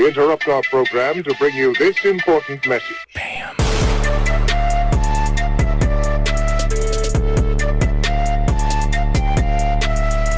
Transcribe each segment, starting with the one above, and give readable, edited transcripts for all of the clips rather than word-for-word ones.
We interrupt our program to bring you this important message. Bam.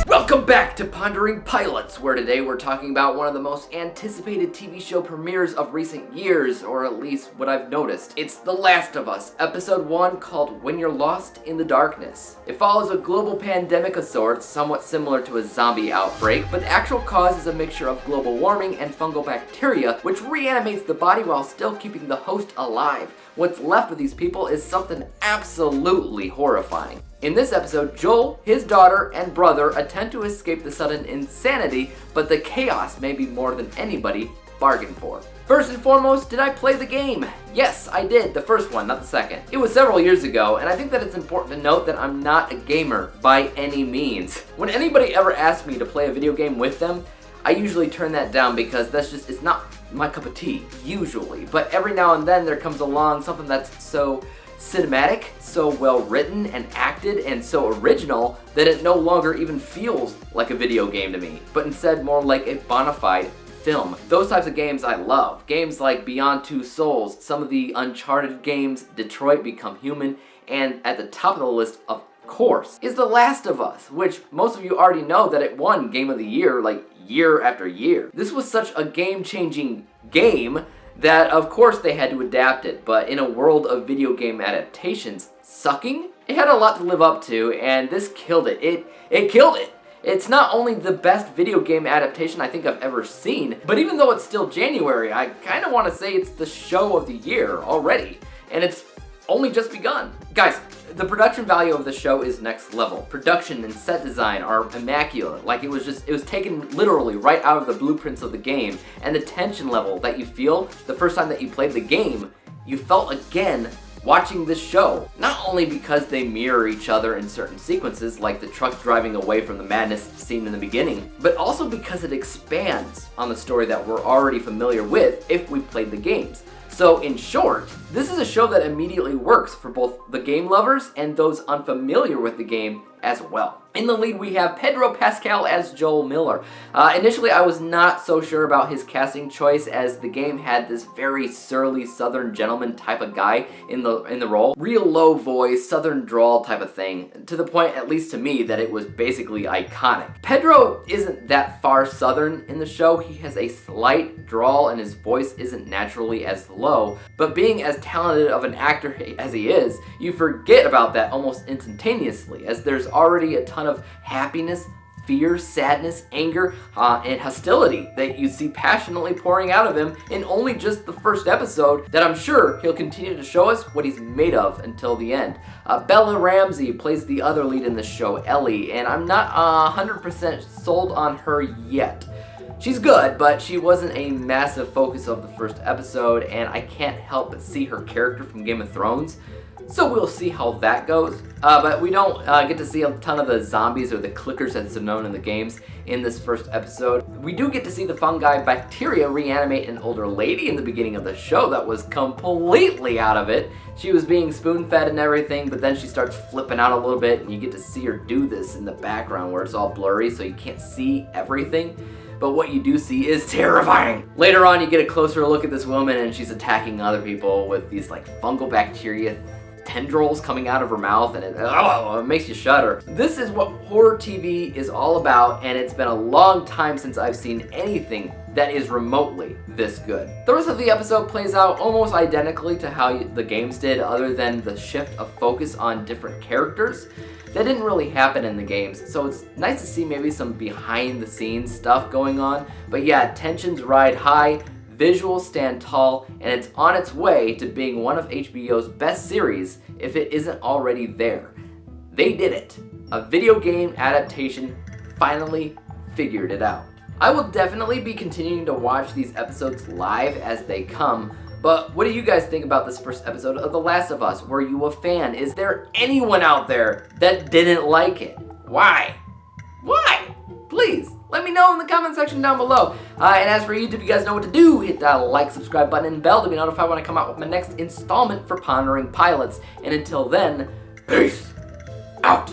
Welcome back to Pondering Pilots, where today we're talking about one of the most anticipated TV show premieres of recent years, or at least what I've noticed. It's The Last of Us, episode 1, called When You're Lost in the Darkness. It follows a global pandemic of sorts, somewhat similar to a zombie outbreak, but the actual cause is a mixture of global warming and fungal bacteria, which reanimates the body while still keeping the host alive. What's left of these people is something absolutely horrifying. In this episode, Joel, his daughter, and brother attempt to escape the sudden insanity, but the chaos may be more than anybody bargained for. First and foremost, did I play the game? Yes, I did. The first one, not the second. It was several years ago, and I think that it's important to note that I'm not a gamer by any means. When anybody ever asks me to play a video game with them, I usually turn that down because it's not my cup of tea, usually. But every now and then there comes along something that's so cinematic, so well written and acted, and so original that it no longer even feels like a video game to me, but instead more like a bona fide film. Those types of games I love. Games like Beyond Two Souls, some of the Uncharted games, Detroit Become Human, and at the top of the list, of course, is The Last of Us, which most of you already know that it won Game of the Year like year after year. This was such a game-changing game that of course they had to adapt it, but in a world of video game adaptations sucking, it had a lot to live up to, and this killed it. It killed it. It's not only the best video game adaptation I think I've ever seen, but even though it's still January, I kind of want to say it's the show of the year already, and it's only just begun. Guys, the production value of the show is next level. Production and set design are immaculate. Like it was taken literally right out of the blueprints of the game, and the tension level that you feel the first time that you played the game, you felt again watching this show. Not only because they mirror each other in certain sequences, like the truck driving away from the madness scene in the beginning, but also because it expands on the story that we're already familiar with if we played the games. So in short, this is a show that immediately works for both the game lovers and those unfamiliar with the game as well. In the lead, we have Pedro Pascal as Joel Miller. Initially, I was not so sure about his casting choice, as the game had this very surly Southern gentleman type of guy in the role. Real low voice, Southern drawl type of thing, to the point, at least to me, that it was basically iconic. Pedro isn't that far Southern in the show. He has a slight drawl and his voice isn't naturally as low, but being as talented of an actor as he is, you forget about that almost instantaneously, as there's already a ton of happiness, fear, sadness, anger, and hostility that you see passionately pouring out of him in only just the first episode, that I'm sure he'll continue to show us what he's made of until the end. Bella Ramsey plays the other lead in the show, Ellie, and I'm not 100% sold on her yet. She's good, but she wasn't a massive focus of the first episode, and I can't help but see her character from Game of Thrones. So we'll see how that goes. But we don't get to see a ton of the zombies or the clickers as they're known in the games in this first episode. We do get to see the fungi bacteria reanimate an older lady in the beginning of the show that was completely out of it. She was being spoon-fed and everything, but then she starts flipping out a little bit, and you get to see her do this in the background where it's all blurry so you can't see everything. But what you do see is terrifying. Later on, you get a closer look at this woman, and she's attacking other people with these like fungal bacteria tendrils coming out of her mouth, and it makes you shudder. This is what horror TV is all about, and it's been a long time since I've seen anything that is remotely this good. The rest of the episode plays out almost identically to how the games did, other than the shift of focus on different characters. That didn't really happen in the games, so it's nice to see maybe some behind the scenes stuff going on. But yeah, tensions ride high, visuals stand tall, and it's on its way to being one of HBO's best series if it isn't already there. They did it. A video game adaptation finally figured it out. I will definitely be continuing to watch these episodes live as they come, but what do you guys think about this first episode of The Last of Us? Were you a fan? Is there anyone out there that didn't like it? Why? Why? Please, let me know in the comment section down below. And as for YouTube, you guys know what to do. Hit that like, subscribe button, and bell to be notified when I come out with my next installment for Pondering Pilots. And until then, peace out.